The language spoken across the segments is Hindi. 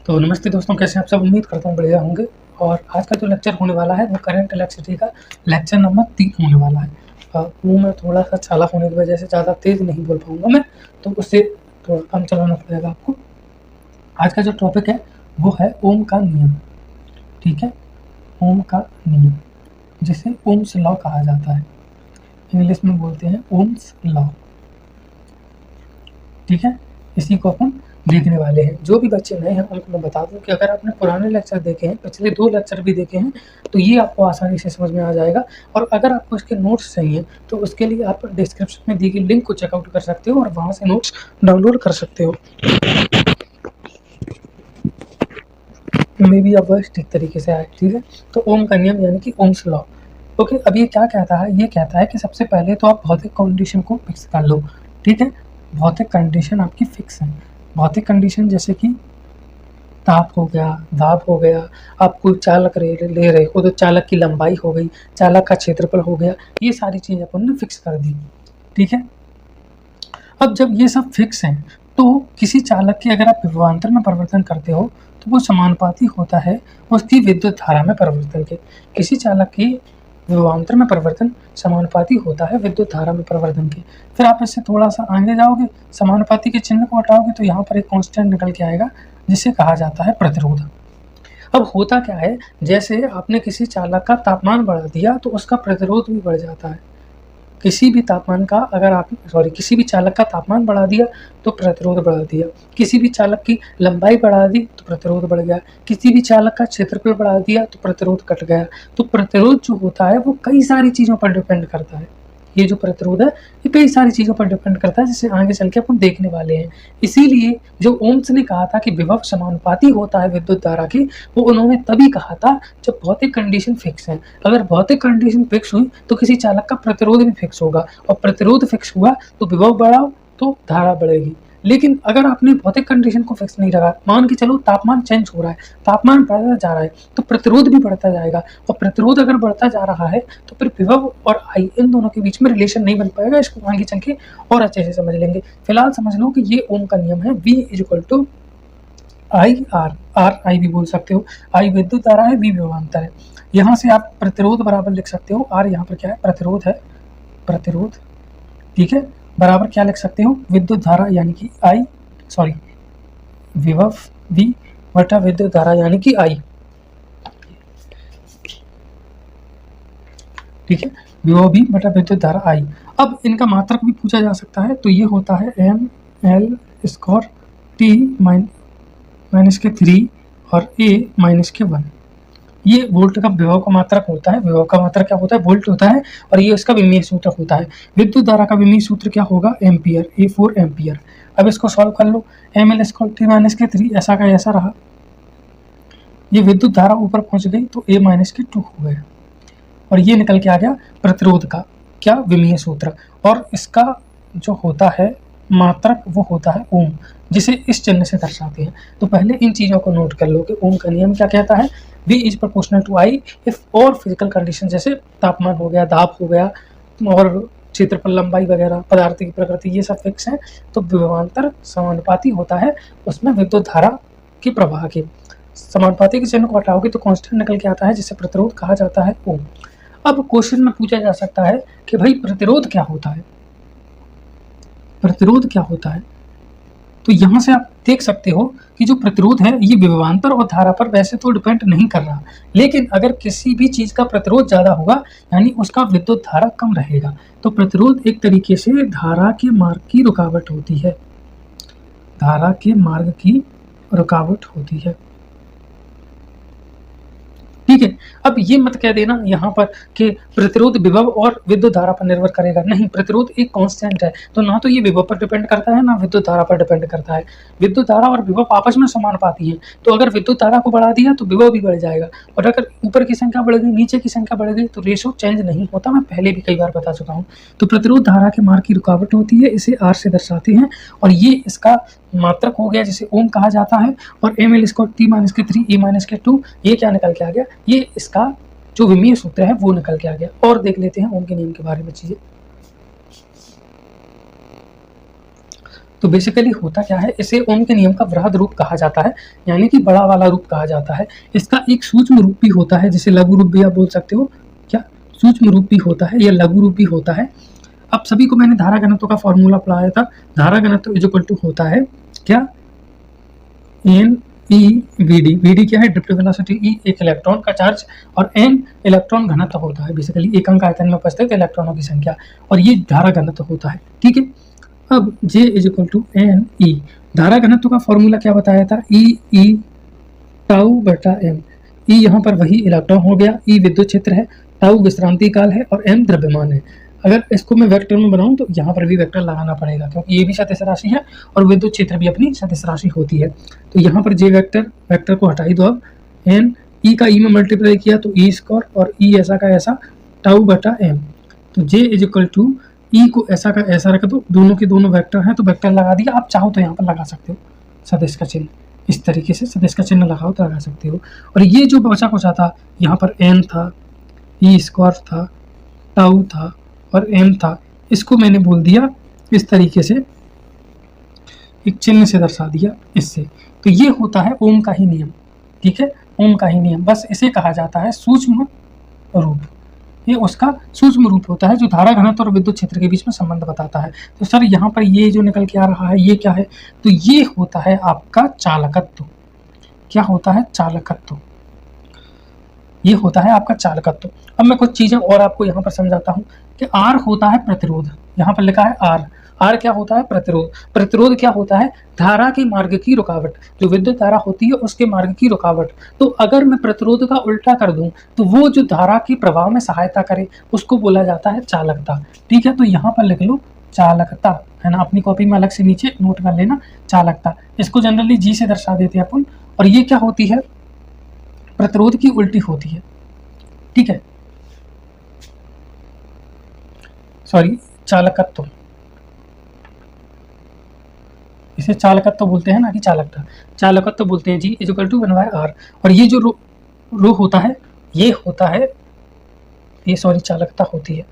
तो नमस्ते दोस्तों, कैसे आप सब। उम्मीद करता हूँ बढ़िया होंगे। और आज का जो लेक्चर होने वाला है वो करंट इलेक्ट्रिसिटी का लेक्चर नंबर 3 होने वाला है। वो मैं थोड़ा सा चालाक होने की वजह से ज़्यादा तेज़ नहीं बोल पाऊँगा मैं, तो उससे थोड़ा कम चलाना पड़ेगा आपको। आज का जो टॉपिक है वो है ओम का नियम। ठीक है, ओम का नियम, जिसे ओम्स लॉ कहा जाता है। इंग्लिश में बोलते हैं ओम्स लॉ। ठीक है, इसी को अपन देखने वाले हैं। जो भी बच्चे नए हैं उनको मैं बता दूं कि अगर आपने पुराने लेक्चर देखे हैं, पिछले 2 लेक्चर भी देखे हैं, तो ये आपको आसानी से समझ में आ जाएगा। और अगर आपको इसके नोट्स चाहिए तो उसके लिए आप डिस्क्रिप्शन में दी गई लिंक को चेकआउट कर सकते हो और वहाँ से नोट्स डाउनलोड कर सकते हो। मे भी अब ठीक तरीके से आए। ठीक है, तो ओम का नियम यानी कि ओम्स लॉ। ओके, अब ये क्या कहता है? ये कहता है कि सबसे पहले तो आप भौतिक कंडीशन को फिक्स कर लो। ठीक है, भौतिक कंडीशन आपकी फिक्स है। भौतिक कंडीशन जैसे कि ताप हो गया, दाब हो गया, आप कोई चालक ले रहे हो तो चालक की लंबाई हो गई, चालक का क्षेत्रफल हो गया, ये सारी चीज़ अपन ने फिक्स कर दी। ठीक है, अब जब ये सब फिक्स हैं तो किसी चालक की अगर आप विभवांतर में परिवर्तन करते हो तो वो समानुपाती होता है उसकी विद्युत धारा में परिवर्तन के। किसी चालक की विभवांतर में परिवर्तन समानुपाती होता है विद्युत धारा में परिवर्तन के। फिर आप इससे थोड़ा सा आगे जाओगे, समानुपाती के चिन्ह को हटाओगे तो यहाँ पर एक कांस्टेंट निकल के आएगा जिसे कहा जाता है प्रतिरोध। अब होता क्या है, जैसे आपने किसी चालक का तापमान बढ़ा दिया तो उसका प्रतिरोध भी बढ़ जाता है। किसी भी चालक का तापमान बढ़ा दिया तो प्रतिरोध बढ़ा दिया, किसी भी चालक की लंबाई बढ़ा दी तो प्रतिरोध बढ़ गया, किसी भी चालक का क्षेत्रफल बढ़ा दिया तो प्रतिरोध कट गया। तो प्रतिरोध जो होता है वो कई सारी चीज़ों पर डिपेंड करता है। ये जो प्रतिरोध है ये कई सारी चीज़ों पर डिपेंड करता है, जिसे आगे चल के अपन देखने वाले हैं। इसीलिए जो ओम्स ने कहा था कि विभव समानुपाती होता है विद्युत धारा की, वो उन्होंने तभी कहा था जब भौतिक कंडीशन फिक्स है। अगर भौतिक कंडीशन फिक्स हुई तो किसी चालक का प्रतिरोध भी फिक्स होगा, और प्रतिरोध फिक्स हुआ तो विभव बढ़ाओ तो धारा बढ़ेगी। लेकिन अगर आपने भौतिक कंडीशन को फिक्स नहीं रखा, मान के चलो तापमान चेंज हो रहा है, तापमान बढ़ता जा रहा है, तो प्रतिरोध भी बढ़ता जाएगा, और प्रतिरोध अगर बढ़ता जा रहा है तो फिर विभव और आई इन दोनों के बीच में रिलेशन नहीं बन पाएगा। इसको आगे चल के और अच्छे से समझ लेंगे। फिलहाल समझ लो कि ये ओम का नियम है। V = आई आर, आर आई भी बोल सकते हो। आई विद्युत धारा है, V विभवांतर है। यहाँ से आप प्रतिरोध बराबर लिख सकते हो, आर यहाँ पर क्या है, प्रतिरोध है, प्रतिरोध। ठीक है, बराबर क्या लिख सकते हो, विद्युत धारा यानी कि विभव V बटा विद्युत धारा यानी कि I। ठीक है, विभव V बटा विद्युत धारा I। अब इनका मात्रक भी पूछा जा सकता है, तो ये होता है m(L)(T)-3 और a((1). ये वोल्ट का विभव का मात्रक होता है। विभव का मात्रक क्या होता है, वोल्ट होता है, और ये उसका विमीय सूत्र होता है। विद्युत धारा का विमीय सूत्र क्या होगा, एम्पियर, A4 एम्पियर। अब इसको सॉल्व कर लो, mL(T)-3 ऐसा का ऐसा रहा। ये विद्युत धारा ऊपर पहुंच गई तो a-2 हो गया, और ये निकल के आ गया प्रतिरोध का क्या, विमीय सूत्र। और इसका जो होता है मात्रक वो होता है ओम, जिसे इस चिन्ह से दर्शाते हैं। तो पहले इन चीज़ों को नोट कर लो कि ओम का नियम क्या कहता है। V = I इफ और फिजिकल कंडीशन जैसे तापमान हो गया, दाब हो गया, और क्षेत्रफल, लंबाई वगैरह, पदार्थ की प्रकृति, ये सब फिक्स है, तो विभवांतर समानुपाती होता है उसमें विद्युत धारा के प्रवाह के। समानुपाती के चिन्ह को हटाओगे तो कांस्टेंट निकल के आता है जिसे प्रतिरोध कहा जाता है ओम। अब क्वेश्चन में पूछा जा सकता है कि भाई प्रतिरोध क्या होता है, प्रतिरोध क्या होता है। तो यहाँ से आप देख सकते हो कि जो प्रतिरोध है ये विभवांतर और धारा पर वैसे तो डिपेंड नहीं कर रहा, लेकिन अगर किसी भी चीज़ का प्रतिरोध ज़्यादा होगा यानी उसका विद्युत धारा कम रहेगा। तो प्रतिरोध एक तरीके से धारा के मार्ग की रुकावट होती है, धारा के मार्ग की रुकावट होती है। ठीक है, अब ये मत कह देना यहाँ पर कि प्रतिरोध विभव और विद्युत धारा पर निर्भर करेगा। नहीं, प्रतिरोध एक कांस्टेंट है, तो ना तो ये विभव पर डिपेंड करता है ना विद्युत धारा पर डिपेंड करता है। विद्युत धारा और विभव आपस में समानुपाती हैं, तो अगर विद्युत धारा को बढ़ा दिया तो विभव भी बढ़ जाएगा, और अगर ऊपर की संख्या बढ़ गई, नीचे की संख्या बढ़ गई, तो रेशो चेंज नहीं होता। मैं पहले भी कई बार बता चुका हूँ। तो प्रतिरोध धारा के मार्ग की रुकावट होती है, इसे R से दर्शाते हैं, और ये इसका मात्रक हो गया जिसे ओम कहा जाता है। और mL(T)-3 a-2 ये क्या निकल के आ गया, ये इसका जो विमीय सूत्र है वो निकल के आ गया। और देख लेते हैं ओम के नियम के बारे में चीजें। तो बेसिकली होता क्या है, इसे ओम के नियम का वृहद रूप कहा जाता है, यानी कि बड़ा वाला रूप कहा जाता है। इसका एक सूक्ष्म रूप भी होता है, जिसे लघु रूप भी आप बोल सकते हो। क्या सूक्ष्म रूप भी होता है या लघु रूप भी होता है। अब सभी को मैंने धारा घनत्व का फॉर्मूला पढ़ाया था। धारा घनत्व इज इक्वल टू होता है क्या, N E V D. V D क्या है, ड्रिफ्ट वेलोसिटी, ई एक इलेक्ट्रॉन का चार्ज, और एन इलेक्ट्रॉन घनत्व होता है, बेसिकली एकंक आयतन में उपस्थित इलेक्ट्रॉनों की संख्या, और ये धारा घनत्व होता है। ठीक है, अब J is equal to N E. धारा घनत्व का फॉर्मूला क्या बताया था, ई टाउ बटा एम। ई यहाँ पर वही इलेक्ट्रॉन हो गया, ई विद्युत क्षेत्र है, टाउ विश्रांति काल है, और एम द्रव्यमान है। अगर इसको मैं वेक्टर में बनाऊं तो यहाँ पर भी वेक्टर लगाना पड़ेगा, क्योंकि ये भी सदिश राशि है और विद्युत क्षेत्र भी अपनी सदिश राशि होती है। तो यहाँ पर जे वेक्टर को हटाई दो। अब एन ई का ई में मल्टीप्लाई किया तो ई स्क्वायर, और ई ऐसा का ऐसा, टाउ बटा एम। तो जे इज इक्वल टू ई को ऐसा का ऐसा रख दो, दोनों के दोनों वेक्टर हैं तो वेक्टर लगा दिया। आप चाहो तो यहाँ पर लगा सकते हो सदिश का चिन्ह, इस तरीके से सदिश का चिन्ह लगाओ तो लगा सकते हो। और ये जो बचा कुचा था, यहाँ पर एन था, ई स्क्वायर था, टाउ था और एम था, इसको मैंने बोल दिया इस तरीके से, एक चिन्ह से दर्शा दिया इससे। तो ये होता है ओम का ही नियम। ठीक है, ओम का ही नियम, बस इसे कहा जाता है सूक्ष्म रूप। ये उसका सूक्ष्म रूप होता है जो धारा घनत्व और विद्युत क्षेत्र के बीच में संबंध बताता है। तो सर यहाँ पर ये जो निकल के आ रहा है ये क्या है, तो ये होता है आपका चालकत्व। क्या होता है, चालकत्व। ये होता है आपका चालकत्व। अब मैं कुछ चीजें और आपको यहाँ पर समझाता हूँ कि आर होता है प्रतिरोध, यहाँ पर लिखा है आर। आर क्या होता है, प्रतिरोध। प्रतिरोध क्या होता है, धारा के मार्ग की रुकावट, जो विद्युत धारा होती है उसके मार्ग की रुकावट। तो अगर मैं प्रतिरोध का उल्टा कर दूं तो वो जो धारा के प्रवाह में सहायता करे उसको बोला जाता है चालकता। ठीक है, तो यहाँ पर लिख लो चालकता, है ना, अपनी कॉपी में अलग से नीचे नोट कर लेना चालकता। इसको जनरली जी से दर्शा देते हैं अपन। और ये क्या होती है, प्रतिरोध की उल्टी होती है। ठीक है, सॉरी, चालकत्व, इसे चालकत्व बोलते हैं ना कि चालकता, चालकत्व बोलते हैं। जी इज इक्वल टू 1/r। और ये जो रो होता है ये होता है, ये सॉरी चालकता होती है,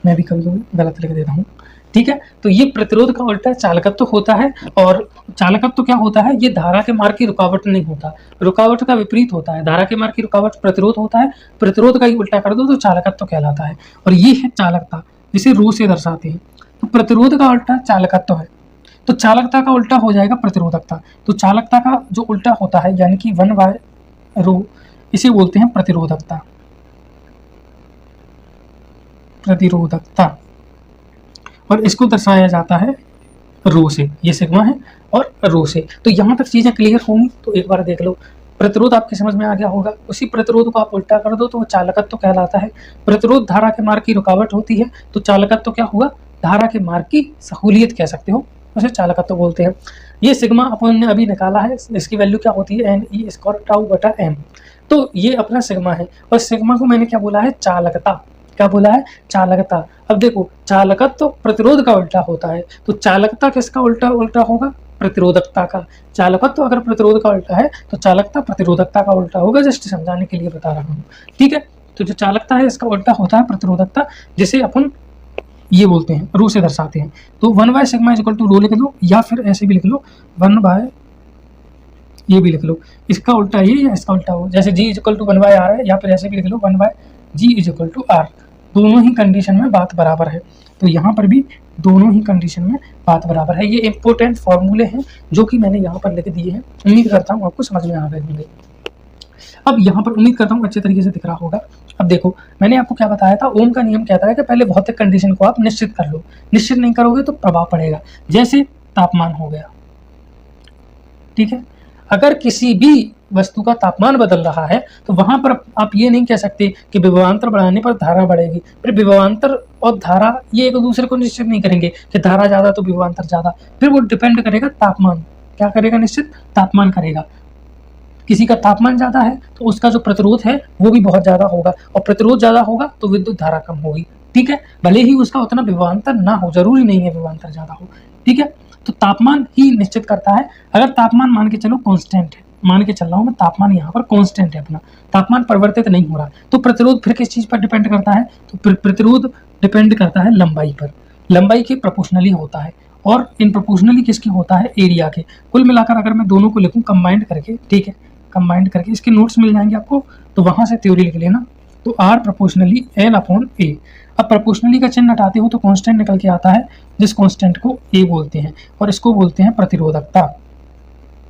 मैं भी कभी कभी गलत लिख देता हूँ। ठीक है, तो ये प्रतिरोध का उल्टा चालकत्व होता है। और चालकत्व क्या होता है, ये धारा के मार्ग की रुकावट नहीं होता, रुकावट का विपरीत होता है। धारा के मार्ग की रुकावट प्रतिरोध होता है, प्रतिरोध का ही उल्टा कर दो तो चालकत्व कहलाता है। और ये है चालकता, जिसे रो से दर्शाते हैं। तो प्रतिरोध का उल्टा चालकत्व है, तो चालकता का उल्टा हो जाएगा प्रतिरोधकता। तो चालकता का जो उल्टा होता है यानी कि 1/रो, इसे बोलते हैं प्रतिरोधकता, प्रतिरोधकता। और इसको दर्शाया जाता है रो से, ये सिग्मा है और रो से। तो यहाँ तक चीजें क्लियर होंगी, तो एक बार देख लो। प्रतिरोध आपके समझ में आ गया होगा, उसी प्रतिरोध को आप उल्टा कर दो तो वो चालकत्व कहलाता है। प्रतिरोध धारा के मार्ग की रुकावट होती है, तो चालकत्व क्या हुआ, धारा के मार्ग की सहूलियत कह सकते हो, उसे चालकत्व बोलते हैं। ये सिग्मा अपन ने अभी निकाला है, इसकी वैल्यू क्या होती है, एन ई स्क्वायर टाउ बटा एम। तो ये अपना सिग्मा है, और सिग्मा को मैंने क्या बोला है, चालकता। क्या बोला है, चालकता। अब देखो, चालकत्व तो प्रतिरोध का उल्टा होता है, तो चालकता किसका उल्टा उल्टा होगा, प्रतिरोधकता का। चालकत्व तो अगर प्रतिरोध का उल्टा है तो चालकता प्रतिरोधकता का उल्टा होगा, जस्ट समझाने के लिए बता रहा हूँ। ठीक है, तो जो चालकता है इसका उल्टा होता है प्रतिरोधकता, जिसे अपन ये बोलते हैं, रो से दर्शाते हैं। तो 1 सिग्मा इज इक्वल टू रो लिख लो, या फिर ऐसे भी लिख लो 1 ये भी लिख लो, इसका उल्टा ये या इसका उल्टा हो, जैसे जी इज इक्वल टू 1/r है, या फिर ऐसे भी लिख लो 1/g is equal to r। दोनों ही कंडीशन में बात बराबर है, तो यहाँ पर भी दोनों ही कंडीशन में बात बराबर है। ये इंपॉर्टेंट फॉर्मूले हैं जो कि मैंने यहाँ पर लिख दिए हैं, उम्मीद करता हूँ आपको समझ में आ गए होंगे। अब यहाँ पर उम्मीद करता हूँ अच्छे तरीके से दिख रहा होगा। अब देखो, मैंने आपको क्या बताया था, ओम का नियम कहता है कि पहले भौतिक कंडीशन को आप निश्चित कर लो, निश्चित नहीं करोगे तो प्रभाव पड़ेगा। जैसे तापमान हो गया, ठीक है, अगर किसी भी वस्तु का तापमान बदल रहा है तो वहां पर आप ये नहीं कह सकते कि विभवांतर बढ़ाने पर धारा बढ़ेगी। फिर विभवांतर और धारा ये एक दूसरे को निश्चित नहीं करेंगे कि धारा ज्यादा तो विभवांतर ज्यादा, फिर वो डिपेंड करेगा तापमान, क्या करेगा, निश्चित तापमान करेगा। किसी का तापमान ज्यादा है तो उसका जो प्रतिरोध है वो भी बहुत ज्यादा होगा, और प्रतिरोध ज्यादा होगा तो विद्युत धारा कम होगी। ठीक है, भले ही उसका उतना विभवांतर ना हो, जरूरी नहीं है विभवांतर ज्यादा हो। ठीक है, तो तापमान ही निश्चित करता है। अगर तापमान मान के चलो कांस्टेंट है, मान के चल रहा हूं मैं, तापमान यहाँ पर कांस्टेंट है, अपना तापमान परिवर्तित नहीं हो रहा, तो प्रतिरोध फिर किस चीज पर डिपेंड करता है, तो प्रतिरोध डिपेंड करता है लंबाई पर, लंबाई के प्रोपोर्शनली होता है। और इन प्रोपोर्शनली किसके होता है, एरिया के। कुल मिलाकर अगर मैं दोनों को लिखूं कंबाइंड करके, ठीक है, कंबाइंड करके, इसके नोट्स मिल जाएंगे आपको, तो वहां से थ्योरी लिख लेना। तो आर प्रोपोर्शनली एल अपॉन ए। अब प्रोपोर्शनली का चिन्ह हटाते हो तो कांस्टेंट निकल के आता है, जिस कांस्टेंट को ए बोलते हैं, और इसको बोलते हैं प्रतिरोधकता,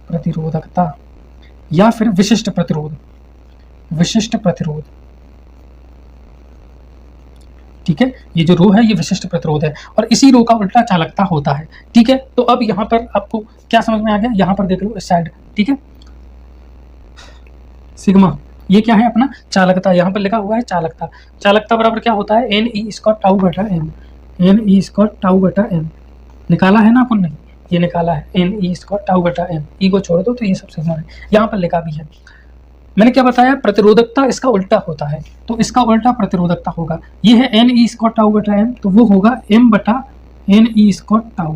प्रतिरोधकता या फिर विशिष्ट प्रतिरोध, विशिष्ट प्रतिरोध, ठीक है। ये जो रो है ये विशिष्ट प्रतिरोध है, और इसी रो का उल्टा चालकता होता है, ठीक है। तो अब यहाँ पर आपको क्या समझ में आ गया, यहाँ पर देख लो इस साइड, ठीक है, सिग्मा, ये क्या है अपना चालकता, यहाँ पर लिखा हुआ है चालकता। चालकता बराबर क्या होता है, एन ई स्क्वायर टाउ बटा एम, एन ई स्क्वायर टाउ बटा एम, निकाला है ना अपन ने, ये निकाला है एन ई स्क्वायर टाउ बटा एम, ई को छोड़ दो तो ये सब सिग्मा है, यहाँ पर लिखा भी है। मैंने क्या बताया, प्रतिरोधकता इसका उल्टा होता है, तो इसका उल्टा प्रतिरोधकता होगा। ये है एन ई स्क्वायर टाउ बटा एम, तो वो होगा एम बटा एन ई स्क्वायर टाउ,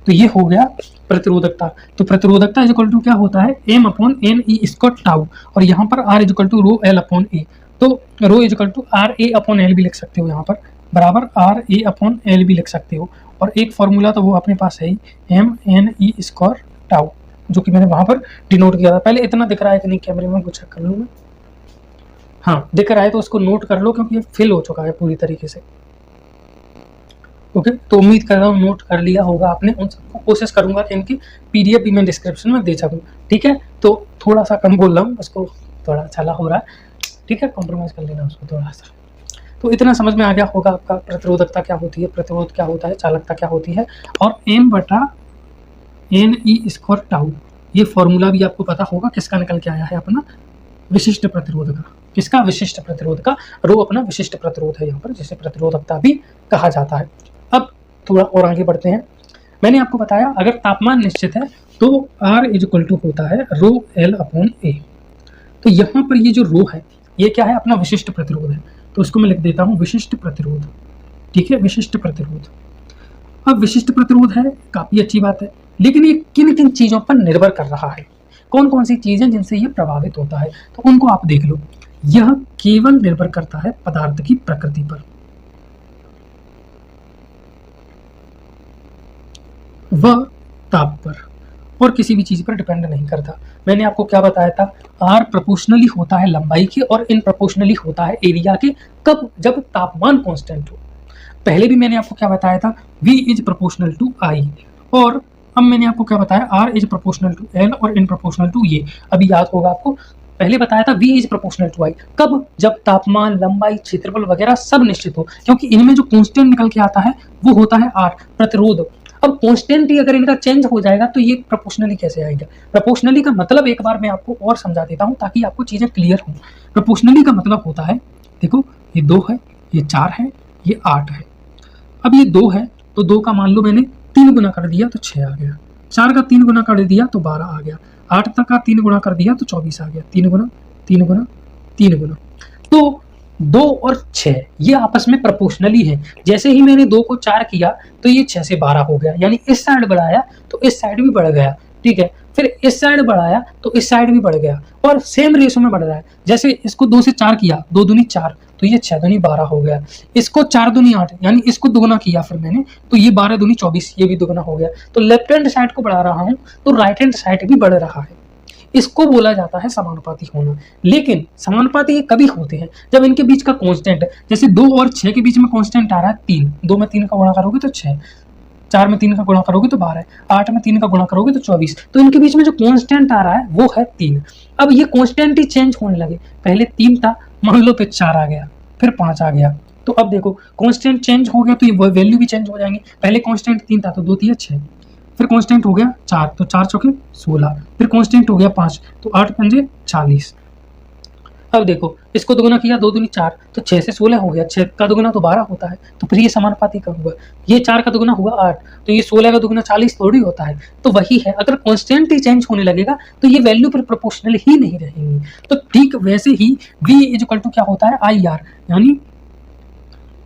तो ये हो गया प्रतिरोधकता। तो प्रतिरोधकता इज इक्वल टू क्या होता है, एम अपॉन एन ई स्क्वायर टाउ, और यहाँ पर r is equal to rho l upon a. तो rho is equal to r a upon l भी लिख सकते हो, यहाँ पर बराबर आर ए अपॉन एल भी लिख सकते हो, और एक फॉर्मूला तो वो अपने पास है ही, एम एन ई स्क्वायर टाउ, जो कि मैंने वहां पर डिनोट किया था। पहले इतना दिख रहा है कि नहीं कैमरे में, कुछ चेक कर लूँ मैं, हाँ दिख रहा है, तो उसको नोट कर लो क्योंकि ये फिल हो चुका है पूरी तरीके से। ओके, तो उम्मीद कर रहा हूँ नोट कर लिया होगा आपने उन सबको। कोशिश करूंगा कि इनकी पीडीएफ भी मैं डिस्क्रिप्शन में दे सकूँ, ठीक है। तो थोड़ा सा कम बोल रहा हूँ, उसको थोड़ा छला हो रहा है, ठीक है, कॉम्प्रोमाइज़ कर लेना उसको थोड़ा सा। तो इतना समझ में आ गया होगा आपका, प्रतिरोधकता क्या होती है, प्रतिरोध क्या होता है, चालकता क्या होती है, और एम बटा एन ई स्क्वायर टाउ, ये फॉर्मूला भी आपको पता होगा किसका निकल के आया है, अपना विशिष्ट प्रतिरोध का। किसका, विशिष्ट प्रतिरोध का। रो अपना विशिष्ट प्रतिरोध है यहाँ पर, जिसे प्रतिरोधकता भी कहा जाता है। अब थोड़ा और आगे बढ़ते हैं। मैंने आपको बताया अगर तापमान निश्चित है तो R इज इक्वल टू होता है रो एल अपॉन ए। तो यहाँ पर ये जो रो है ये क्या है, अपना विशिष्ट प्रतिरोध है, तो उसको मैं लिख देता हूँ विशिष्ट प्रतिरोध, ठीक है, विशिष्ट प्रतिरोध। अब विशिष्ट प्रतिरोध है, काफी अच्छी बात है, लेकिन ये किन किन चीजों पर निर्भर कर रहा है, कौन कौन सी चीजें जिनसे ये प्रभावित होता है, तो उनको आप देख लो। यह केवल निर्भर करता है पदार्थ की प्रकृति पर, वह ताप पर, और किसी भी चीज पर डिपेंड नहीं करता। मैंने आपको क्या बताया था, आर प्रोपोर्शनली होता है लंबाई के और इन प्रोपोर्शनली होता है एरिया के। कब, जब तापमान कांस्टेंट हो। पहले भी मैंने आपको क्या बताया था, V is proportional to I, और अब मैंने आपको क्या बताया, R is proportional to L और इन प्रोपोर्शनल टू ये। अभी याद होगा आपको, पहले बताया था V is proportional to I, कब, जब तापमान, लंबाई, क्षेत्रफल वगैरह सब निश्चित हो, क्योंकि इनमें जो कांस्टेंट निकल के आता है वो होता है R, प्रतिरोध। अब कांस्टेंट ही अगर इनका चेंज हो जाएगा तो ये प्रोपोर्शनली कैसे आएगा। प्रोपोर्शनली का मतलब एक बार मैं आपको और समझा देता हूँ ताकि आपको चीजें क्लियर हो। प्रोपोर्शनली का मतलब होता है, देखो ये 2 है, ये 4 है, ये 8 है। अब ये 2 है तो 2 का मान लो मैंने 3 गुना कर दिया तो 6 आ गया, 4 का 3 गुना कर दिया तो 12 आ गया, 8 तक का 3 गुना कर दिया तो 24 आ गया, 3 गुना 3 गुना 3 गुना। तो 2 और 6 ये आपस में प्रोपोर्शनली है। जैसे ही मैंने 2 को 4 किया तो ये 6 से 12 हो गया, यानी इस साइड बढ़ाया तो इस साइड भी बढ़ गया, ठीक है। फिर इस साइड बढ़ाया तो इस साइड भी बढ़ गया, और सेम रेशो में बढ़ रहा है। जैसे इसको 2 से 4 किया, 2 दूनी 4, तो ये 6 दूनी 12 हो गया। इसको 4 दूनी 8, यानी इसको दुगुना किया फिर मैंने, तो ये 12 दूनी 24, ये भी दुगुना हो गया। तो लेफ्ट हैंड साइड को बढ़ा रहा हूँ तो राइट हैंड साइड भी बढ़ रहा है। इसको बोला जाता है समानुपाती होना। लेकिन समानुपाती ये कभी होते हैं जब इनके बीच का कांस्टेंट, जैसे 2 और 6 के बीच में कांस्टेंट आ रहा है 3, 2 में 3 का गुणा करोगे तो 6, 4 में 3 का गुणा करोगे तो 12, 8 में 3 का गुणा करोगे तो 24। तो इनके बीच में जो कांस्टेंट आ रहा है वो है 3। अब ये कांस्टेंट ही चेंज होने लगे, पहले 3 था, मान लो फिर 4 आ गया, फिर 5 आ गया। तो अब देखो कांस्टेंट चेंज हो गया तो ये वैल्यू भी चेंज हो जाएंगी। पहले कांस्टेंट 3 था तो 2 3 6, फिर कांस्टेंट हो गया 4 तो 4 चौके 16, फिर कांस्टेंट हो गया 5 तो 8 पंजे 40। अब देखो इसको दुगुना किया, 2 दूनी 4 तो 6 से 16 हो गया, 6 का दुगुना तो 12 होता है, तो फिर ये समानुपाती कब हुआ। ये 4 का दुगुना हुआ 8, तो ये 16 का दुगुना 40 थोड़ी होता है। तो वही है, अगर कांस्टेंट ही चेंज होने लगेगा तो ये वैल्यू फिर प्रोपोर्शनल ही नहीं रहेंगी। तो ठीक वैसे ही V इज इक्वल टू क्या होता है, IR, यानी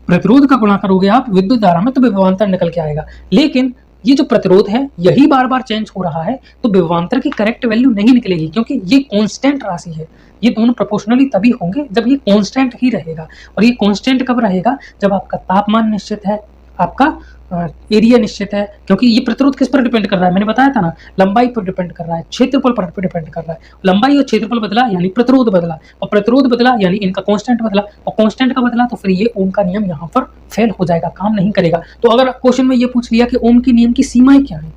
प्रतिरोध का गुणा करोगे आप विद्युत धारा में तो विभवांतर निकल के आएगा। लेकिन ये जो प्रतिरोध है यही बार बार चेंज हो रहा है, तो विभवांतर की करेक्ट वैल्यू नहीं निकलेगी, क्योंकि ये कांस्टेंट राशि है। ये दोनों प्रोपोर्शनली तभी होंगे जब ये कांस्टेंट ही रहेगा। और ये कांस्टेंट कब रहेगा, जब आपका तापमान निश्चित है, आपका एरिया निश्चित है, क्योंकि ये प्रतिरोध किस पर डिपेंड कर रहा है, मैंने बताया था ना, लंबाई पर डिपेंड कर रहा है, क्षेत्रफल पर डिपेंड कर रहा है। लंबाई और क्षेत्रफल बदला यानी प्रतिरोध बदला, और प्रतिरोध बदला यानी इनका कांस्टेंट बदला, और कांस्टेंट का बदला तो फिर ये ओम का नियम यहाँ पर फेल हो जाएगा, काम नहीं करेगा। तो अगर क्वेश्चन में ये पूछ लिया कि ओम के नियम की सीमाएं क्या है,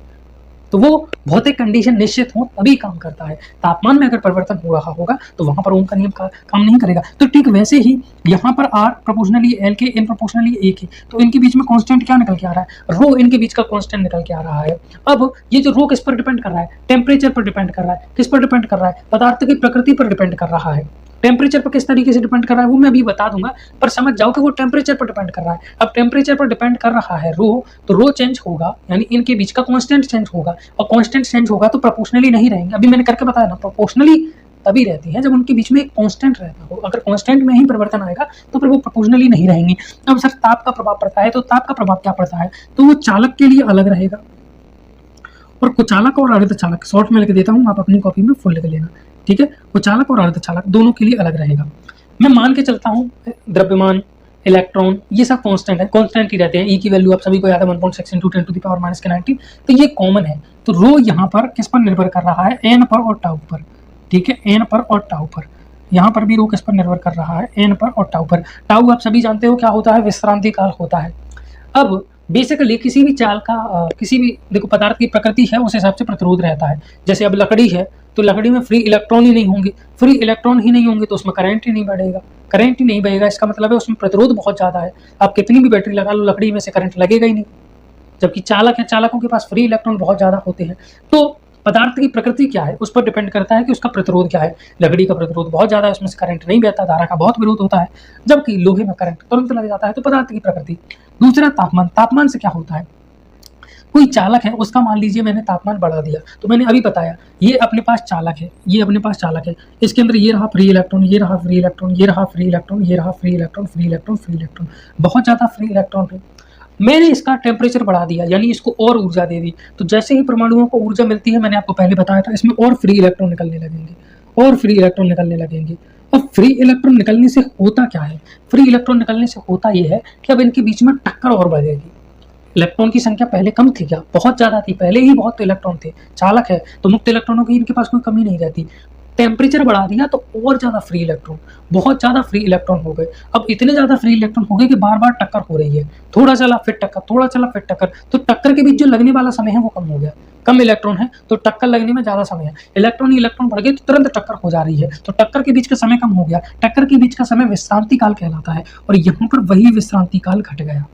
तो वो भौतिक कंडीशन निश्चित हो तभी काम करता है। तापमान में अगर परिवर्तन हो रहा होगा तो वहां पर ओम का नियम का काम नहीं करेगा। तो ठीक वैसे ही यहाँ पर आर प्रोपोर्शनली एल के, एन प्रोपोर्शनली ए के, तो इनके बीच में कांस्टेंट क्या निकल के आ रहा है, रो इनके बीच का कांस्टेंट निकल के आ रहा है। अब ये जो रो किस पर डिपेंड कर रहा है, टेम्परेचर पर डिपेंड कर रहा है। किस पर डिपेंड कर रहा है, पदार्थ की प्रकृति पर डिपेंड कर रहा है। टेम्परेचर पर किस तरीके से डिपेंड कर रहा है वो मैं अभी बता दूंगा, पर समझ जाओ कि वो टेम्परेचर पर डिपेंड कर रहा है। अब टेम्परेचर पर डिपेंड कर रहा है रो, तो रो चेंज होगा यानी इनके बीच का कांस्टेंट चेंज होगा, और कांस्टेंट चेंज होगा तो प्रोपोर्शनली नहीं रहेंगे। अभी मैंने करके बताया ना, प्रोपोर्शनली तभी रहती है जब उनके बीच में एक कांस्टेंट रहता हो। अगर कांस्टेंट में ही परिवर्तन आएगा तो फिर वो प्रोपोर्शनली नहीं रहेंगी। अब सर ताप का प्रभाव पड़ता है, तो ताप का प्रभाव क्या पड़ता है, तो वो चालक के लिए अलग रहेगा, और कुचालक और अर्धचालक, शॉर्ट में लिख देता हूँ, आप अपनी कॉपी में फुल लिख लेना, ठीक है। कुचालक और अर्धचालक दोनों के लिए अलग रहेगा। मैं मान के चलता हूँ द्रव्यमान, इलेक्ट्रॉन, ये सब कांस्टेंट है, कांस्टेंट ही रहते हैं। ई की वैल्यू आप सभी को याद है 1.6 × 10⁻⁻⁹, तो ये कॉमन है। तो रो यहाँ पर किस पर निर्भर कर रहा है, एन पर और टाउ पर, ठीक है, एन पर और टाउ पर। यहाँ पर भी रो किस पर निर्भर कर रहा है, एन पर और टाउ पर। टाउ आप सभी जानते हो क्या होता है, विश्रांति काल होता है। अब बेसिकली किसी भी चाल का किसी भी देखो पदार्थ की प्रकृति है उस हिसाब से प्रतिरोध रहता है। जैसे अब लकड़ी है तो लकड़ी में फ्री इलेक्ट्रॉन ही नहीं होंगे, फ्री इलेक्ट्रॉन ही नहीं होंगे तो उसमें करंट ही नहीं बढ़ेगा, करंट ही नहीं बहेगा, इसका मतलब है उसमें प्रतिरोध बहुत ज़्यादा है। आप कितनी भी बैटरी लगा लो लकड़ी में से करंट लगेगा ही नहीं। जबकि चालक है, चालकों के पास फ्री इलेक्ट्रॉन बहुत ज़्यादा होते हैं। तो पदार्थ की प्रकृति क्या है उस पर डिपेंड करता है कि उसका प्रतिरोध क्या है। लकड़ी का प्रतिरोध बहुत ज़्यादा है, उसमें से करंट नहीं बहता, धारा का बहुत विरोध होता है, जबकि लोहे में करंट तुरंत लग जाता है। तो पदार्थ की प्रकृति। दूसरा तापमान, तापमान से क्या होता है, कोई चालक है उसका मान लीजिए मैंने तापमान बढ़ा दिया, तो मैंने अभी बताया ये अपने पास चालक है, ये अपने पास चालक है, इसके अंदर ये रहा फ्री इलेक्ट्रॉन, ये रहा फ्री इलेक्ट्रॉन, ये रहा फ्री इलेक्ट्रॉन, ये रहा free electron, free electron, free electron, बहुत ज़्यादा फ्री इलेक्ट्रॉन है। मैंने इसका टेम्परेचर बढ़ा दिया यानी इसको और ऊर्जा दे दी, तो जैसे ही परमाणुओं को ऊर्जा मिलती है, मैंने आपको पहले बताया था, इसमें और फ्री इलेक्ट्रॉन निकलने लगेंगे, और फ्री इलेक्ट्रॉन निकलने लगेंगे। और फ्री इलेक्ट्रॉन निकलने से होता क्या है, फ्री इलेक्ट्रॉन निकलने से होता यह है कि अब इनके बीच में टक्कर और बढ़ेगी। इलेक्ट्रॉन की संख्या पहले कम थी क्या, बहुत ज़्यादा थी, पहले ही बहुत इलेक्ट्रॉन थे, चालक है तो मुक्त इलेक्ट्रॉनों की इनके पास कोई कमी नहीं रहती। टेम्परेचर बढ़ा दिया तो और ज़्यादा फ्री इलेक्ट्रॉन, बहुत ज़्यादा फ्री इलेक्ट्रॉन हो गए। अब इतने ज़्यादा फ्री इलेक्ट्रॉन हो गए कि बार बार टक्कर हो रही है, थोड़ा चला फिर टक्कर, थोड़ा चला फिर टक्कर, तो टक्कर के बीच जो लगने वाला समय है वो कम हो गया। कम इलेक्ट्रॉन है तो टक्कर लगने में ज़्यादा समय है, इलेक्ट्रॉन ही इलेक्ट्रॉन बढ़ गए तो तुरंत टक्कर हो जा रही है, तो टक्कर के बीच का समय कम हो गया। टक्कर के बीच का समय विश्रांति काल कहलाता है, और यहाँ पर वही विश्रांति काल घट गया।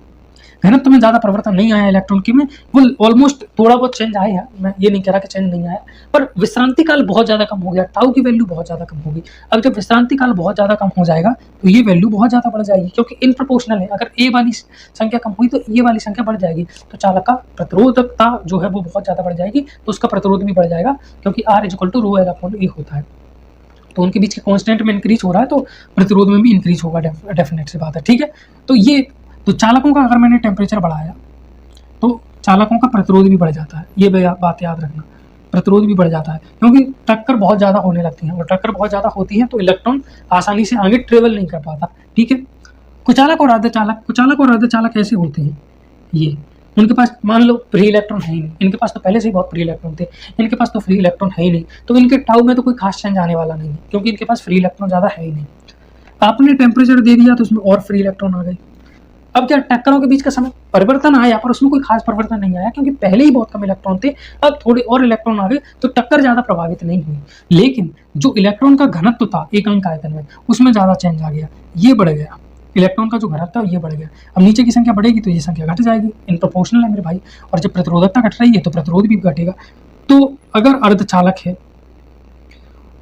घनत्व में ज़्यादा परिवर्तन नहीं आया इलेक्ट्रॉन की में, वो ऑलमोस्ट थोड़ा बहुत चेंज आया है, मैं ये नहीं कह रहा कि चेंज नहीं आया, पर विश्रांति काल बहुत ज़्यादा कम हो गया, टाउ की वैल्यू बहुत ज़्यादा कम होगी। अब जब विश्रांति काल बहुत ज़्यादा कम हो जाएगा तो ये वैल्यू बहुत ज़्यादा बढ़ जाएगी, क्योंकि इन प्रोपोर्शनल है। अगर ए वाली संख्या कम हुई तो ये वाली संख्या बढ़ जाएगी, तो चालक का प्रतिरोधकता जो है वो बहुत ज़्यादा बढ़ जाएगी, तो उसका प्रतिरोध भी बढ़ जाएगा, क्योंकि R = ρ L/A होता है। तो उनके बीच के कांस्टेंट में इंक्रीज हो रहा है तो प्रतिरोध में भी इंक्रीज होगा, डेफिनेट सी बात है, ठीक है। तो ये तो चालकों का अगर मैंने टेम्परेचर बढ़ाया तो चालकों का प्रतिरोध भी बढ़ जाता है, ये बात याद रखना, प्रतिरोध भी बढ़ जाता है, क्योंकि टक्कर बहुत ज़्यादा होने लगती है, और टक्कर बहुत ज़्यादा होती है तो इलेक्ट्रॉन आसानी से आगे ट्रेवल नहीं कर पाता, ठीक है। कुचालक और अर्धचालक, कुचालक और अर्धचालक कैसे होते हैं, ये उनके पास मान लो फ्री इलेक्ट्रॉन है ही नहीं, इनके पास तो पहले से ही बहुत फ्री इलेक्ट्रॉन थे, इनके पास तो फ्री इलेक्ट्रॉन है ही नहीं, तो इनके टाउ में तो कोई खास चेंज आने वाला नहीं है, क्योंकि इनके पास फ्री इलेक्ट्रॉन ज़्यादा है ही नहीं। आपने टेम्परेचर दे दिया तो उसमें और फ्री इलेक्ट्रॉन आ गए। अब क्या टक्करों के बीच का समय परिवर्तन आया, पर उसमें कोई खास परिवर्तन नहीं आया, क्योंकि पहले ही बहुत कम इलेक्ट्रॉन थे, अब थोड़े और इलेक्ट्रॉन आ गए तो टक्कर ज़्यादा प्रभावित नहीं हुई। लेकिन जो इलेक्ट्रॉन का घनत्व था एकांक आयतन में, उसमें ज़्यादा चेंज आ गया, ये बढ़ गया, इलेक्ट्रॉन का जो घनत्व है ये बढ़ गया। अब नीचे की संख्या बढ़ेगी तो ये संख्या घट जाएगी, इन प्रोपोर्शनल है मेरे भाई, और जब प्रतिरोधकता घट रही है तो प्रतिरोध भी घटेगा। तो अगर अर्धचालक है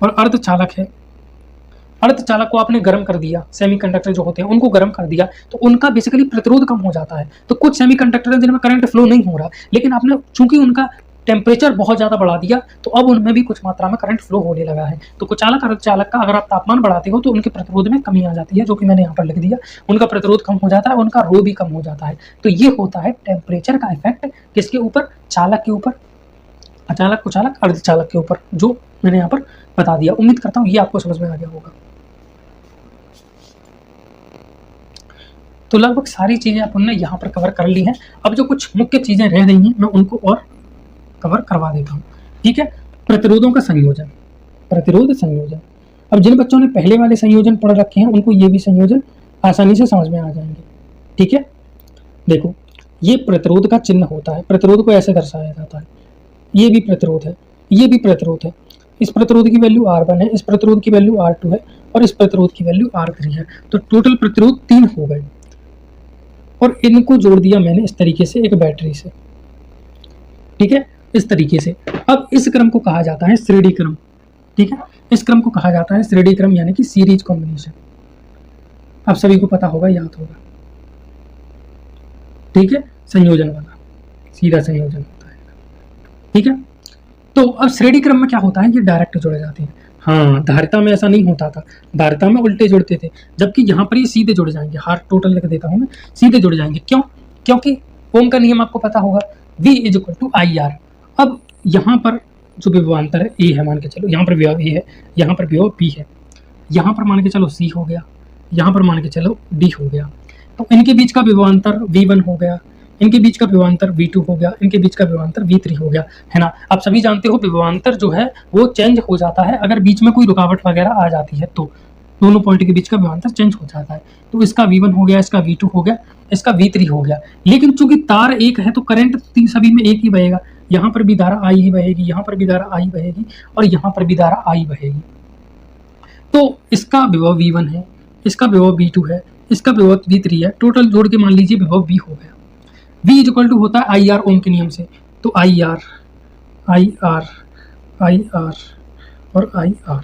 और अर्धचालक को आपने गर्म कर दिया, सेमीकंडक्टर जो होते हैं उनको गर्म कर दिया, तो उनका बेसिकली प्रतिरोध कम हो जाता है। तो कुछ सेमीकंडक्टर हैं जिनमें करंट फ्लो नहीं हो रहा, लेकिन आपने चूंकि उनका टेम्परेचर बहुत ज़्यादा बढ़ा दिया तो अब उनमें भी कुछ मात्रा में करंट फ्लो होने लगा है। तो कुचालक अर्धचालक का अगर आप तापमान बढ़ाते हो तो उनके प्रतिरोध में कमी आ जाती है, जो कि मैंने यहाँ पर लिख दिया, उनका प्रतिरोध कम हो जाता है, उनका रो भी कम हो जाता है। तो ये होता है टेम्परेचर का इफेक्ट किसके ऊपर, चालक के ऊपर, अचालक, कुचालक, अर्धचालक के ऊपर, जो मैंने यहाँ पर बता दिया। उम्मीद करता हूँ ये आपको समझ में आ गया होगा। तो लगभग सारी चीज़ें अपन ने यहाँ पर कवर कर ली हैं। अब जो कुछ मुख्य चीज़ें रह रही हैं मैं उनको और कवर करवा देता हूँ। ठीक है, प्रतिरोधों का संयोजन, प्रतिरोध संयोजन। अब जिन बच्चों ने पहले वाले संयोजन पढ़ रखे हैं उनको ये भी संयोजन आसानी से समझ में आ जाएंगे। ठीक है, देखो ये प्रतिरोध का चिन्ह होता है, प्रतिरोध को ऐसे दर्शाया जाता है, ये भी प्रतिरोध है, ये भी प्रतिरोध है, इस प्रतिरोध की वैल्यू R1 है, इस प्रतिरोध की वैल्यू R2 है और इस प्रतिरोध की वैल्यू R3 है। तो टोटल प्रतिरोध 3 हो गए और इनको जोड़ दिया मैंने इस तरीके से एक बैटरी से। ठीक है, इस तरीके से। अब इस क्रम को कहा जाता है श्रेणी क्रम। ठीक है, इस क्रम को कहा जाता है श्रेणी क्रम यानी कि सीरीज कॉम्बिनेशन। अब सभी को पता होगा, याद होगा। ठीक है, संयोजन वाला सीधा संयोजन होता है। ठीक है, तो अब श्रेणी क्रम में क्या होता है, ये डायरेक्ट जोड़े जाते हैं। हाँ, धारिता में ऐसा नहीं होता था, धारिता में उल्टे जुड़ते थे, जबकि यहाँ पर ये सीधे जुड़ जाएंगे। हार टोटल लिख देता हूँ मैं, सीधे जुड़ जाएंगे। क्यों? क्योंकि ओम का नियम आपको पता होगा, V = IR। अब यहाँ पर जो विभवांतर है A है, मान के चलो यहाँ पर विभव A है, यहाँ पर विभव B है, यहाँ पर मान के चलो C हो गया, यहाँ पर मान के चलो D हो गया। तो इनके बीच का विभवांतर V1 हो गया, इनके बीच का विभवांतर V2 हो गया, इनके बीच का विभवांतर V3 हो गया, है ना। आप सभी जानते हो विभवांतर जो है वो चेंज हो जाता है अगर बीच में कोई रुकावट वगैरह आ जाती है, तो दोनों पॉइंट के बीच का विभवांतर चेंज हो जाता है। तो इसका V1 हो गया, इसका V2 हो गया, इसका V3 हो गया। लेकिन चूंकि तार एक है तो करंट सभी में एक ही बहेगा। यहाँ पर भी धारा I ही बहेगी, यहाँ पर भी धारा I बहेगी और यहाँ पर भी धारा I बहेगी। तो इसका विभव V1 है, इसका विभव V2 है, इसका विभव V3 है। टोटल जोड़ के मान लीजिए विभव V हो गया। V = होता है IR ओम के नियम से, तो IR IR IR और IR।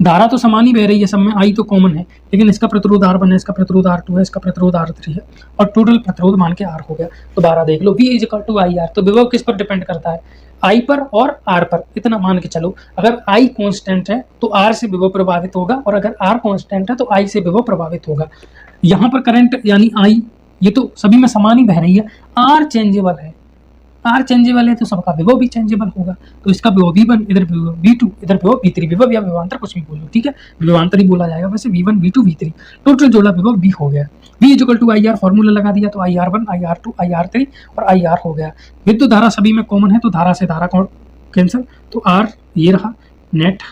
धारा तो समान ही बह रही है सब में, I तो कॉमन है, लेकिन इसका प्रतिरोध R1 है, इसका प्रतिरोध R2 है, इसका प्रतिरोध R3 है और टोटल प्रतिरोध मान के R हो गया। दोबारा देख लो, V = IR। तो विभव किस पर डिपेंड करता है, I पर और R पर। इतना मान के चलो, अगर I कांस्टेंट है तो R से विभव प्रभावित होगा और अगर R कांस्टेंट है तो I से विभव प्रभावित होगा। यहाँ पर करंट यानी I ये तो सभी में समान ही बह रही है। R चेंजेबल है, R चेंजेबल है तो सबका विभव भी चेंजेबल होगा। तो इसका विभव V1, इधर विभव V2, इधर विभव V3। विभव या विभवांतर कुछ भी बोलो, ठीक है, विभवांतर ही बोला जाएगा वैसे। V1 V2 V3 टोटल जोड़ा विभव V हो गया। V = IR, फॉर्मूला लगा दिया तो IR1 IR2 IR3 और IR हो गया। विद्युत धारा सभी में कॉमन है तो धारा से धारा कैंसिल, तो R ये रहा नेट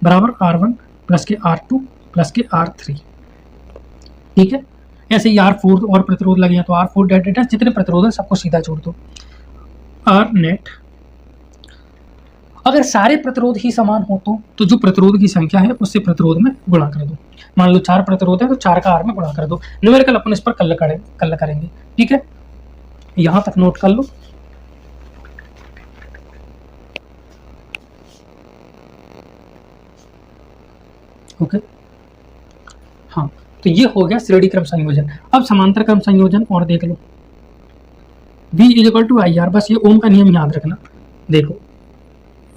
बराबर R1 प्लस के R2 प्लस के R3। ठीक है, ऐसे ही R4 और प्रतिरोध लगे हैं तो R4 डेटा जितने प्रतिरोध है सबको सीधा जोड़ दो। R नेट, अगर सारे प्रतिरोध ही समान हो तो जो प्रतिरोध की संख्या है उससे प्रतिरोध में गुणा कर दो। मान लो 4 प्रतिरोध है तो 4 का R में गुणा कर दो। न्यूमेरिकल अपन इस पर कल करेंगे। ठीक है, यहां तक नोट कर लो। ओके, हाँ, तो ये हो गया श्रेणी क्रम संयोजन। अब समांतर क्रम संयोजन और देख लो। V = IR, बस ये ओम का नियम याद रखना। देखो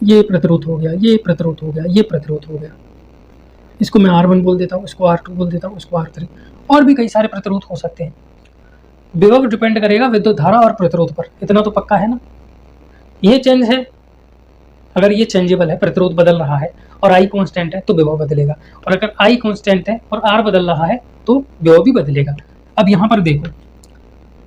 ये प्रतिरोध हो गया, ये प्रतिरोध हो गया, ये प्रतिरोध हो गया, इसको मैं R1 बोल देता हूँ, इसको R2 बोल देता हूँ, इसको R3, और भी कई सारे प्रतिरोध हो सकते हैं। विभव डिपेंड करेगा विद्युत धारा और प्रतिरोध पर, इतना तो पक्का है ना। ये चेंज है, अगर ये चेंजेबल है, प्रतिरोध बदल रहा है और I कांस्टेंट है तो विभव बदलेगा, और अगर I कांस्टेंट है और R बदल रहा है तो विभव भी बदलेगा। अब यहाँ पर देखो,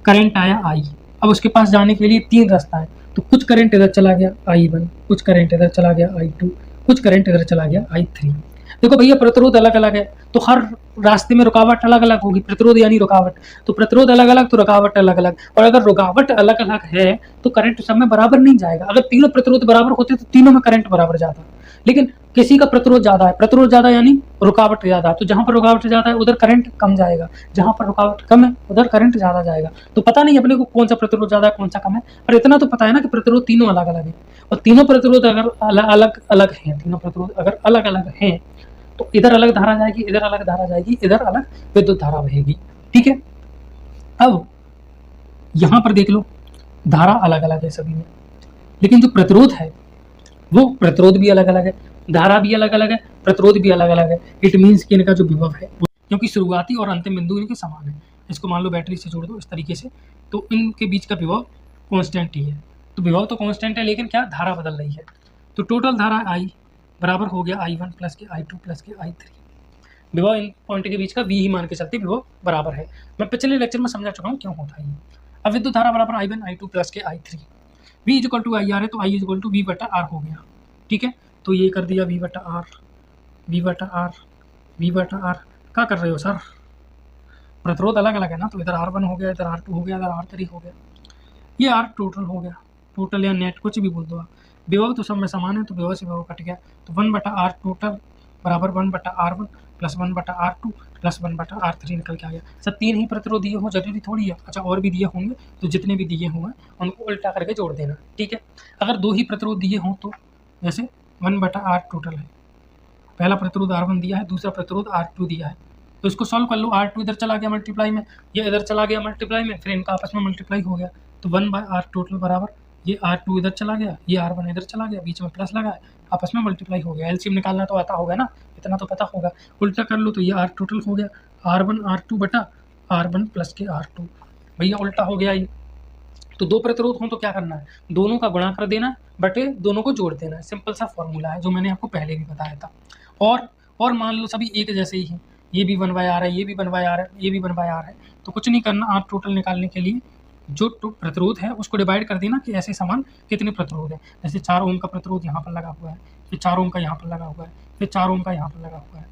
करंट आया I, अब उसके पास जाने के लिए 3 रास्ता है। तो कुछ करंट इधर चला गया I1, कुछ करंट इधर चला गया I2, कुछ करंट इधर चला गया I3। देखो भैया, प्रतिरोध अलग अलग है तो हर रास्ते में रुकावट अलग अलग होगी। प्रतिरोध यानी रुकावट, तो प्रतिरोध अलग अलग तो रुकावट अलग अलग, और अगर रुकावट अलग अलग है तो करंट सब में बराबर नहीं जाएगा। अगर तीनों प्रतिरोध बराबर होते तो तीनों में करंट बराबर जाता, लेकिन किसी का प्रतिरोध ज्यादा है, प्रतिरोध ज्यादा यानी रुकावट ज्यादा है, तो जहां पर रुकावट ज्यादा है उधर करंट कम जाएगा, जहां पर रुकावट कम है उधर करंट ज्यादा जाएगा। तो पता नहीं अपने को कौन सा प्रतिरोध ज्यादा है कौन सा कम है, पर इतना तो पता है ना कि प्रतिरोध तीनों अलग अलग है। और तीनों प्रतिरोध अगर अलग अलग हैं, तीनों प्रतिरोध अगर अलग अलग हैं तो इधर अलग धारा जाएगी, इधर अलग धारा जाएगी, इधर अलग विद्युत धारा बहेगी। ठीक है, अब यहां पर देख लो, धारा अलग अलग है सभी में, लेकिन जो प्रतिरोध है वो प्रतिरोध भी अलग अलग है, धारा भी अलग अलग है, प्रतिरोध भी अलग अलग है। इट मीन्स कि इनका जो विभव है, क्योंकि शुरुआती और अंतिम बिंदु इनके समान है, इसको मान लो बैटरी से जोड़ दो इस तरीके से, तो इनके बीच का विभव कांस्टेंट ही है। तो विभव तो कांस्टेंट है, लेकिन क्या धारा बदल रही है। तो टोटल धारा I बराबर हो गया I1 प्लस के I2 प्लस के I3। विभव इन पॉइंट के बीच का v ही मान के चलते विभव बराबर है। मैं पिछले लेक्चर में समझा चुका हूँ क्यों होता है ये। अब विद्युत धारा बराबर I1 I2 प्लस के I3, v equal to I R है तो I इक्वल टू वी बटा आर हो गया। ठीक है, तो ये कर दिया v बटा आर, v बटा आर, v बटा आर। क्या कर रहे हो सर, प्रतिरोध अलग अलग है ना, तो इधर R1 हो गया, इधर R2 हो गया, इधर R3 हो गया, ये R टोटल हो गया, टोटल या नेट कुछ भी बोल दो आप। विभव तो सब में समान है तो विभव से विभव कट गया, तो 1 बटा आर टोटल बराबर 1 बटा R1 प्लस 1 बटा R2 प्लस 1 बटा R3 निकल के आ गया। सर 3 ही प्रतिरोध दिए हो जरूरी थोड़ी है, अच्छा और भी दिए होंगे तो जितने भी दिए होंगे उनको उल्टा करके जोड़ देना। ठीक है, अगर 2 ही प्रतिरोध दिए हों तो जैसे 1 बटा R टोटल है, पहला प्रतिरोध R1 दिया है, दूसरा प्रतिरोध R2 दिया है, तो इसको सॉल्व कर लो। R2 इधर चला गया मल्टीप्लाई में, ये इधर चला गया मल्टीप्लाई में, फिर इनका आपस में मल्टीप्लाई हो गया, तो 1 बाय R टोटल बराबर ये R2 इधर चला गया, ये R1 इधर चला गया, बीच में प्लस लगा है, आपस में मल्टीप्लाई हो गया। एलसीएम निकालना तो आता होगा ना, इतना तो पता होगा, उल्टा कर लो तो ये R टोटल हो गया R1 R2 बटा R1 प्लस के R2, भैया उल्टा हो गया ये। तो 2 प्रतिरोध हों तो क्या करना है, दोनों का गुणा कर देना बटे दोनों को जोड़ देना है, सिंपल सा फॉर्मूला है जो मैंने आपको पहले भी बताया था। और मान लो सभी एक जैसे ही हैं, ये भी 1 बाय आर है, ये भी 1 बाय आर है, ये भी 1 बाय आर है, तो कुछ नहीं करना, आप टोटल निकालने के लिए जो प्रतिरोध है उसको डिवाइड कर देना कि ऐसे समान कितने प्रतिरोध है। जैसे 4 ओम का प्रतिरोध यहाँ पर लगा हुआ है, फिर 4 ओम का यहाँ पर लगा हुआ है, फिर 4 ओम का यहाँ पर लगा हुआ है,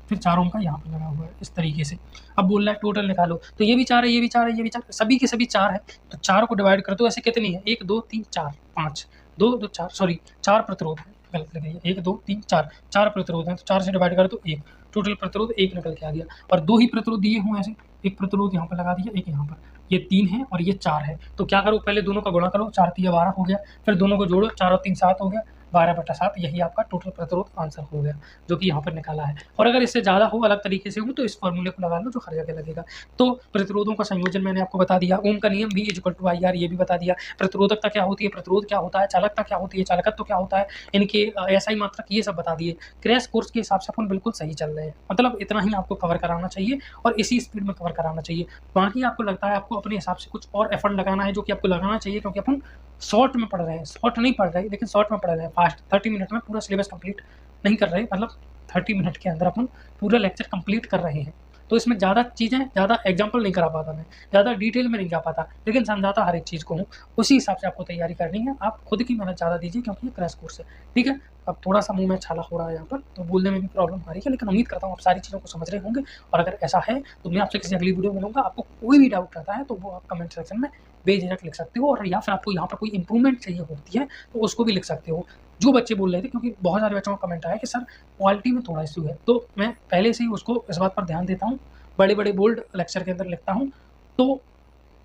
फिर 4 ओम का यहाँ पर लगा हुआ है, इस तरीके से। अब बोल रहा है टोटल निकालो, तो ये भी 4 है, ये भी 4 है, ये भी 4, सभी के सभी 4 है, तो 4 को डिवाइड कर दो। ऐसे कितनी है, 1 2 3 4 5, 2 2 4 सॉरी 4 प्रतिरोध है, गलत लग गई है, 1 2 3 4 4 प्रतिरोध हैं, तो 4 से डिवाइड कर दो 1, टोटल प्रतिरोध 1 निकल के आ गया। और 2 ही प्रतिरोध दिए हों ऐसे, एक प्रतिरोध यहाँ पर लगा दिया, एक यहाँ पर, ये 3 है और ये 4 है, तो क्या करो, पहले दोनों का गुणा करो, 4 3 12 हो गया, फिर दोनों को जोड़ो, 4 और 3 7 हो गया, 12 बटा 7, यही आपका टोटल प्रतिरोध आंसर हो गया जो कि यहाँ पर निकाला है। और अगर इससे ज़्यादा हो, अलग तरीके से हो, तो इस फॉर्मूले को लगा लो जो हर जगह लगेगा। तो प्रतिरोधों का संयोजन मैंने आपको बता दिया, ओम का नियम V equal to I R ये भी बता दिया, प्रतिरोधकता क्या होती है, प्रतिरोध क्या होता है, चालकता क्या होती है, चालकत्व क्या होता है, इनके SI मात्रक ये सब बता दिए। क्रैश कोर्स के हिसाब से अपन बिल्कुल सही चल रहे हैं, मतलब इतना ही आपको कवर कराना चाहिए और इसी स्पीड में कवर कराना चाहिए। बाकी आपको लगता है आपको अपने हिसाब से कुछ और एफर्ट लगाना है, जो कि आपको लगाना चाहिए, क्योंकि अपन शॉर्ट में पढ़ रहे हैं, शॉर्ट नहीं पढ़ रहे लेकिन शॉर्ट में पढ़ रहे हैं, फास्ट 30 मिनट में पूरा सिलेबस कंप्लीट नहीं कर रहे, मतलब 30 मिनट के अंदर अपन पूरा लेक्चर कंप्लीट कर रहे हैं। तो इसमें ज़्यादा चीज़ें, ज़्यादा एग्जांपल नहीं करा पाता मैं, ज़्यादा डिटेल में नहीं जा पाता, लेकिन समझाता हर एक चीज़ को हूँ। उसी हिसाब से आपको तैयारी करनी है, आप खुद की मेहनत ज़्यादा दीजिए क्योंकि ये क्रैश कोर्स है। ठीक है, अब थोड़ा सा मुँह में छाला हो रहा है यहाँ पर, तो बोलने में भी प्रॉब्लम आ रही है, लेकिन उम्मीद करता हूँ आप सारी चीज़ों को समझ रहे होंगे। और अगर ऐसा है तो मैं आपसे किसी अगली वीडियो में मिलूँगा। आपको कोई भी डाउट रहता है तो वो आप कमेंट सेक्शन में बेझिझक लिख सकते हो, और या फिर आपको यहाँ पर कोई इंप्रूवमेंट चाहिए होती है तो उसको भी लिख सकते हो। जो बच्चे बोल रहे थे, क्योंकि बहुत सारे बच्चों का कमेंट आया कि सर क्वालिटी में थोड़ा इशू है, तो मैं पहले से ही उसको इस बात पर ध्यान देता हूँ, बड़े बड़े बोल्ड लेक्चर के अंदर लिखता हूँ, तो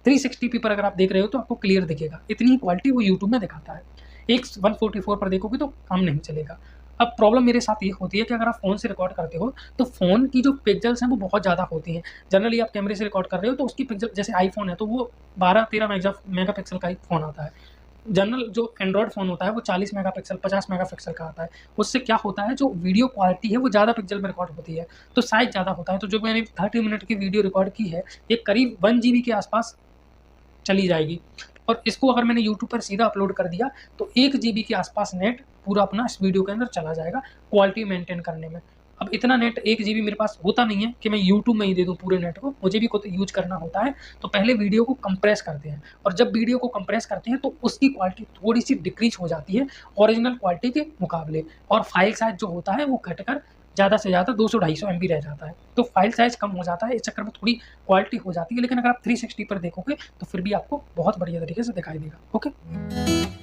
360p पर अगर आप देख रहे हो तो आपको क्लियर दिखेगा, इतनी क्वालिटी वो यूट्यूब में दिखाता है। एक 144 पर देखोगे तो काम नहीं चलेगा। अब प्रॉब्लम मेरे साथ ये होती है कि अगर आप फ़ोन से रिकॉर्ड करते हो तो फ़ोन की जो पिक्सल्स हैं वो बहुत ज़्यादा होती हैं। जनरली आप कैमरे से रिकॉर्ड कर रहे हो तो उसकी पिक्सल, जैसे आईफोन है तो वो 12-13 मेगापिक्सल का एक फ़ोन आता है। जनरल जो एंड्रॉयड फ़ोन होता है वो 40 मेगापिक्सल 50 मेगापिक्सल का आता है। उससे क्या होता है, जो वीडियो क्वालिटी है वो ज़्यादा पिक्सल में रिकॉर्ड होती है, तो साइज़ ज़्यादा होता है। तो जो मैंने 30 मिनट की वीडियो रिकॉर्ड की है, ये करीब 1 GB के आसपास चली जाएगी, और इसको अगर मैंने यूट्यूब पर सीधा अपलोड कर दिया तो 1 GB के आसपास नेट पूरा अपना इस वीडियो के अंदर चला जाएगा क्वालिटी मेंटेन करने में। अब इतना नेट 1 GB मेरे पास होता नहीं है कि मैं यूट्यूब में ही दे दूँ पूरे नेट को, मुझे भी खुद यूज करना होता है। तो पहले वीडियो को कंप्रेस करते हैं, और जब वीडियो को कंप्रेस करते हैं तो उसकी क्वालिटी थोड़ी सी डिक्रीज हो जाती है ओरिजिनल क्वालिटी के मुकाबले, और फाइल साइज जो होता है वो घटकर ज़्यादा से ज़्यादा 200-250 MB रह जाता है। तो फाइल साइज़ कम हो जाता है, इस चक्कर में थोड़ी क्वालिटी हो जाती है, लेकिन अगर आप 360 पर देखोगे तो फिर भी आपको बहुत बढ़िया तरीके से दिखाई देगा। ओके।